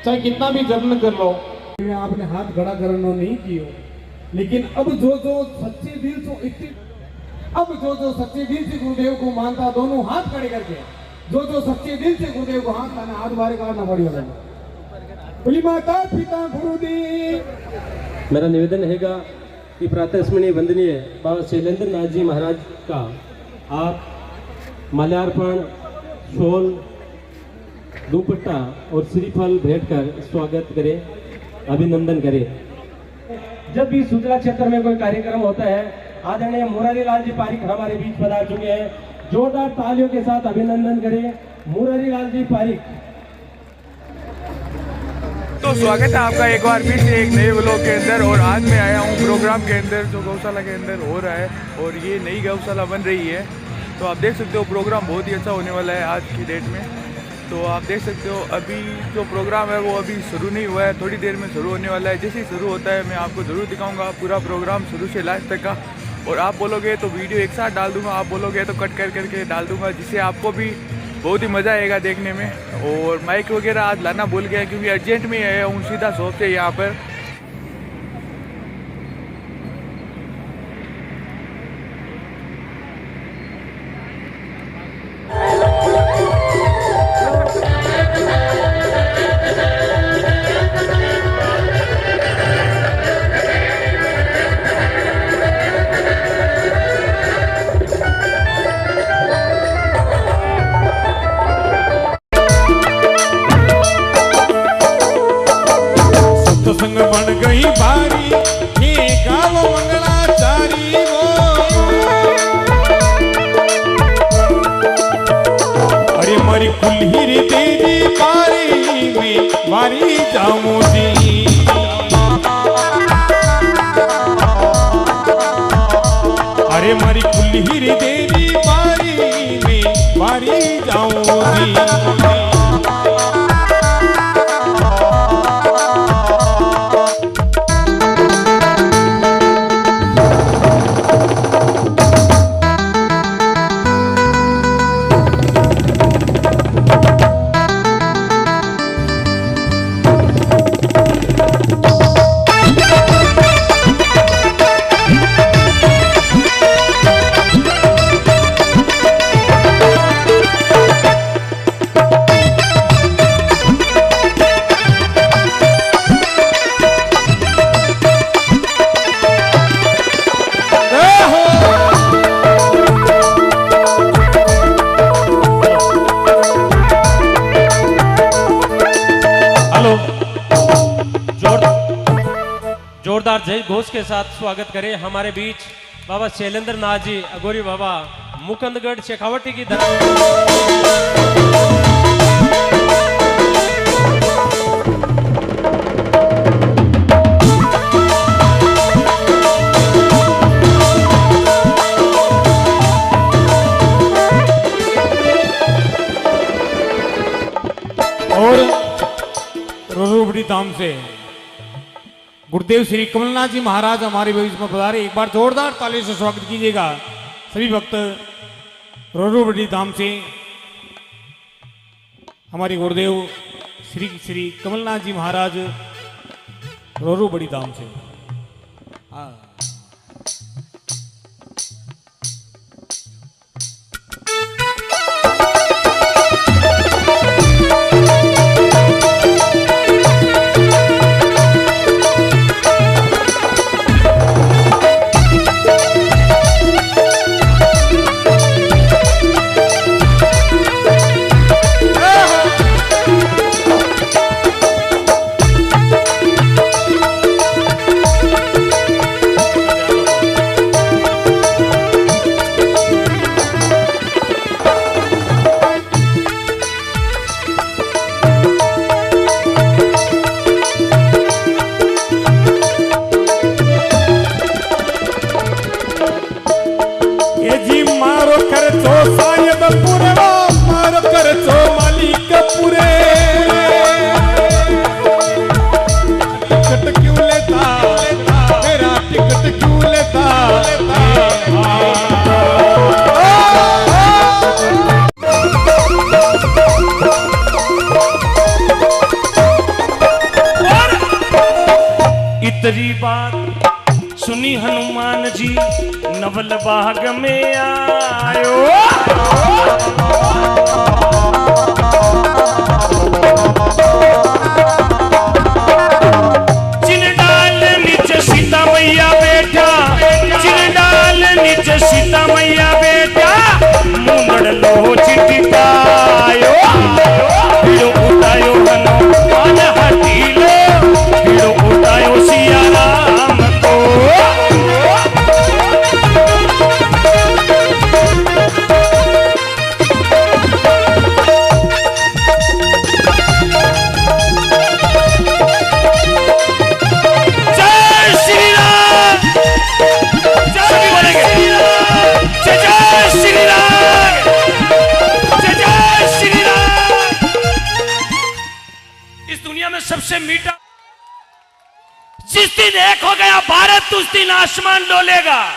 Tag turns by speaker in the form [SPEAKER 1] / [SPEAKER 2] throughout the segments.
[SPEAKER 1] चाहे कितना भी जत्न कर लो।
[SPEAKER 2] आपने हाथ खड़ा करना नहीं किया, लेकिन अब जो सच्चे दिल से गुरुदेव को मानता, दोनों हाथ खड़े करके जो सच्चे दिल से गुरुदेव को हाथ लाना, हाथ बाहर काटना पड़ेगा। बोली माता पिता गुरुदेव।
[SPEAKER 3] मेरा निवेदन रहेगा कि प्रातः स्मरणीय वंदनीय बाबा शैलेंद्र नाथ जी महाराज का आप माल्यार्पण, शॉल, दुपट्टा और श्रीफल भेंट कर स्वागत करें, अभिनंदन करें। जब भी सुजला क्षेत्र में कोई कार्यक्रम होता है, आदरणीय मुरारी लाल जी पारिक हमारे बीच पधार चुके हैं। जोरदार तालियों के साथ अभिनंदन करें मुरारी लाल जी पारिक।
[SPEAKER 4] तो स्वागत है आपका एक बार फिर से एक नए व्लॉग के अंदर। और आज मैं आया हूँ प्रोग्राम के अंदर जो गौशाला के अंदर हो रहा है, और ये नई गौशाला बन रही है। तो आप देख सकते हो प्रोग्राम बहुत ही अच्छा होने वाला है आज की डेट में। तो आप देख सकते हो अभी जो प्रोग्राम है वो अभी शुरू नहीं हुआ है, थोड़ी देर में शुरू होने वाला है। जैसे ही शुरू होता है मैं आपको ज़रूर दिखाऊंगा पूरा प्रोग्राम शुरू से लास्ट तक का। और आप बोलोगे तो वीडियो एक साथ डाल दूंगा, आप बोलोगे तो कट कर करके डाल दूंगा, जिससे आपको भी बहुत ही मज़ा आएगा देखने में। और माइक वगैरह आज लाना भूल गया क्योंकि अर्जेंट में आया हूँ सीधा शॉप से यहाँ पर।
[SPEAKER 5] संग बन गई बारी, ये गावो मंगलाचारी वो। अरे मारी कुल्ही रे तेरी बारी में बारी जाऊं जी। अरे मारी कुल्ही रे तेरी बारी में बारी जाऊं जी।
[SPEAKER 3] जोरदार जय घोष के साथ स्वागत करें हमारे बीच बाबा शैलेंद्र नाथ जी अगोरी बाबा मुकुंदगढ़ शेखावटी की
[SPEAKER 5] और रोरूबड़ी धाम से गुरुदेव श्री कमलनाथ जी महाराज हमारे बीच में पधारे। एक बार जोरदार ताली से स्वागत कीजिएगा सभी भक्त। रोरूबड़ी धाम से हमारे गुरुदेव श्री कमलनाथ जी महाराज रोरूबड़ी धाम से।
[SPEAKER 1] सुनी हनुमान जी नवल बाग में आयो। चिन डाल नीचे सीता मैया बैठा, चिन डाल नीचे सीता मैया बैठा, मुंडड़ लो चिट्ठी पायो, भीड़ो उठायो हनुमान हटीलो, भीड़ो उठायो सिया राम को। सबसे मीठा जिस दिन एक हो गया भारत उस दिन आसमान डोलेगा,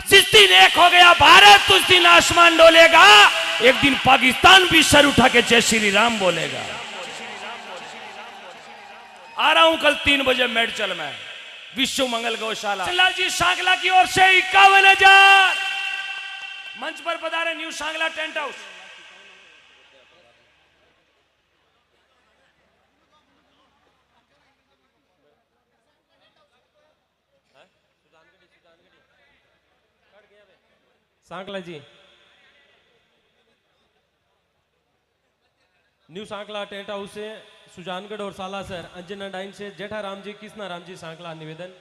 [SPEAKER 1] जिस दिन एक हो गया भारत उस दिन आसमान डोलेगा, एक दिन पाकिस्तान भी सर उठा के जय श्री राम बोलेगा। आ रहा हूं कल 3 बजे मेडचल में विश्व मंगल गौशाला। लाल जी सांगला की ओर से 51,000 मंच पर पधारे new Sangla tent house.
[SPEAKER 3] Sankla ji, new Sankla tent house से सुजानगढ़ और सालासर, अंजना डाइन से जेठा राम जी, कृष्णा राम जी सांकला। निवेदन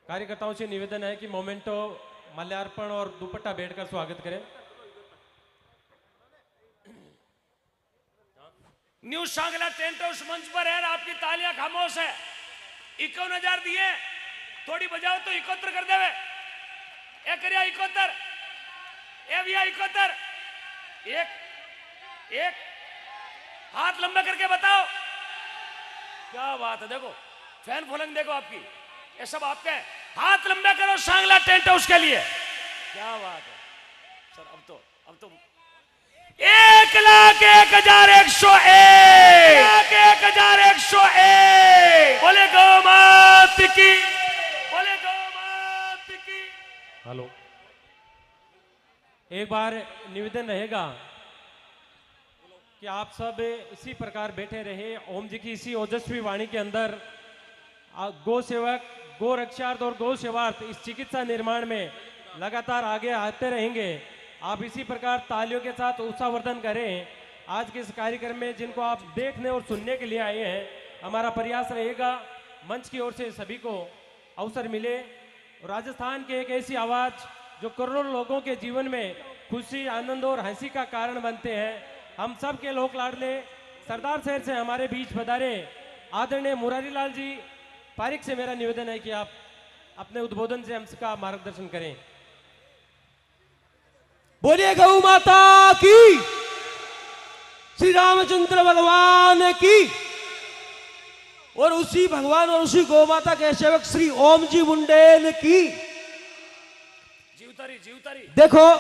[SPEAKER 3] कार्यकर्ताओं से निवेदन है कि मोमेंटो माल्यार्पण और दुपट्टा बैठकर स्वागत करें।
[SPEAKER 1] न्यू सांगला टेंट हाउस मंच पर है, आपकी तालियां खामोश है। 51,000 दिए, थोड़ी बजाओ तो 71 कर देवे। ए करिया 71, ए भैया 71, एक हाथ लंबे करके बताओ। क्या बात है, देखो फैन फॉलोइंग देखो आपकी, ये सब आपके। हाथ लंबे करो सांगला टेंट हाउस के लिए, क्या बात है सर। अब तो 1,01,101, 1,01,101। बोले गौ मात की, बोले गौ मात की।
[SPEAKER 3] हेलो, एक बार निवेदन रहेगा कि आप सब इसी प्रकार बैठे रहे। ओम जी की इसी ओजस्वी वाणी के अंदर गौ सेवक, गौ रक्षार्थ और गौ सेवार्थ इस चिकित्सा निर्माण में लगातार आगे आते रहेंगे। आप इसी प्रकार तालियों के साथ उत्साहवर्धन करें। आज के इस कार्यक्रम में जिनको आप देखने और सुनने के लिए आए हैं, हमारा प्रयास रहेगा मंच की ओर से सभी को अवसर मिले। राजस्थान की एक ऐसी आवाज़ जो करोड़ों लोगों के जीवन में खुशी, आनंद और हंसी का कारण बनते हैं। हम सब के लोक लाडले सरदार शहर से हमारे बीच पधारे आदरणीय मुरारी लाल जी पारिक से मेरा निवेदन है कि आप अपने उद्बोधन से हमका मार्गदर्शन करें।
[SPEAKER 6] बोलिए गौ माता की, श्री रामचंद्र भगवान की, और उसी भगवान और उसी गौ माता के सेवक श्री ओम जी मुंडेन की।
[SPEAKER 1] जीवतारी
[SPEAKER 6] देखो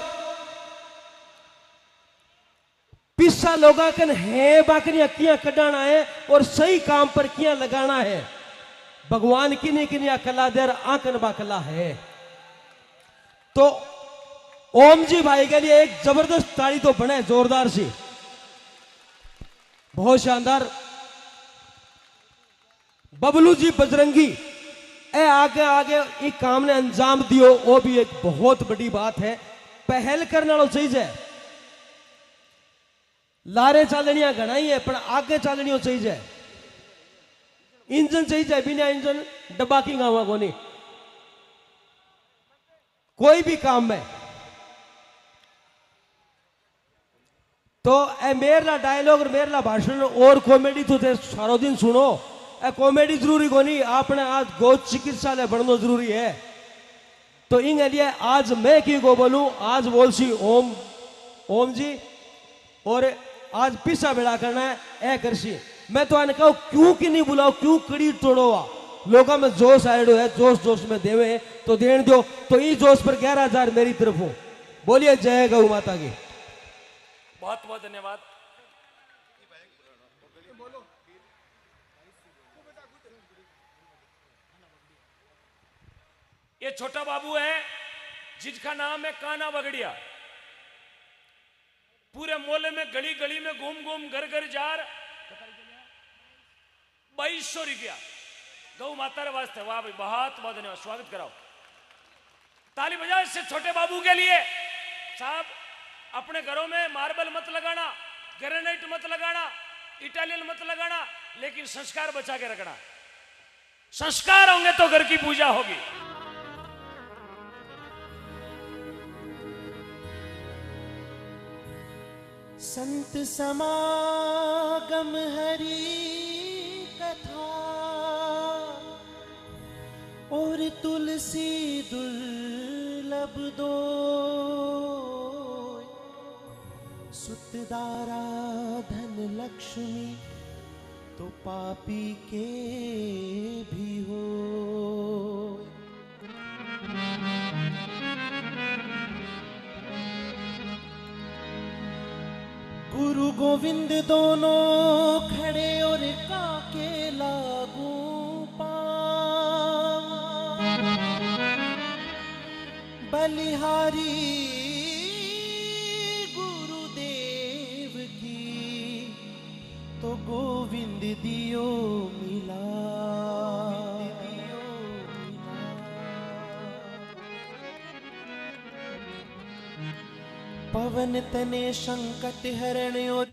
[SPEAKER 6] पिस्सा लोगा कन है बाकरियां किया कटाना है और सही काम पर किया लगाना है। भगवान किन्हीं किन्हीं कला देर आंकन बाकला है। तो ओम जी भाई के लिए एक जबरदस्त ताली तो बने जोरदार सी, बहुत शानदार। बबलू जी बजरंगी ए आगे आगे एक काम ने अंजाम दियो, वो भी एक बहुत बड़ी बात है। पहल करने वालों चाहिए, लारे चालनियां घनाई है पर आगे चालनियों चाहिए। इंजन चाहिए, बिना इंजन डब्बा की गावा को नहीं। कोई भी काम में तो ए मेरा डायलॉग और मेरा भाषण और कॉमेडी तो थे सारो दिन सुनो। ए कॉमेडी जरूरी को नहीं, आपने आज गौ चिकित्सालय बनना जरूरी है। तो इन लिए आज मैं की को बोलूं, आज बोल सी ओम जी, और आज पिस्सा बेड़ा करना है ए करसी। मैं तो आने कहूं क्यों कि नहीं बुलाओ, क्यों कड़ी तोड़ो। लोगों में जोश आयो है, जोश जोश में देवे तो देन दो। तो इस जोश पर 11,000 मेरी तरफ हो। बोलिए जय गौ माता की।
[SPEAKER 1] बहुत बहुत धन्यवाद। ये छोटा बाबू है जिसका नाम है काना बगड़िया। पूरे मोहल्ले में गली गली में घूम घूम घर घर जार 2200 रुपया गौ माता रे वास्ते। वाह भाई, बहुत बहुत धन्यवाद, स्वागत कराओ, ताली बजाओ इससे छोटे बाबू के लिए। साहब अपने घरों में मार्बल मत लगाना, ग्रेनाइट मत लगाना, इटालियन मत लगाना, लेकिन संस्कार बचा के रखना। संस्कार होंगे तो घर की पूजा होगी।
[SPEAKER 7] संत समागम हरि कथा और तुलसी दुर्लभ दो, सुतदारा धन लक्ष्मी तो पापी के भी हो। गुरु गोविंद दोनों खड़े और काके लागू पाँव, बलिहारी गुरुदेव की तो गोविंद दियो मिला। पवन तने संकट हरण और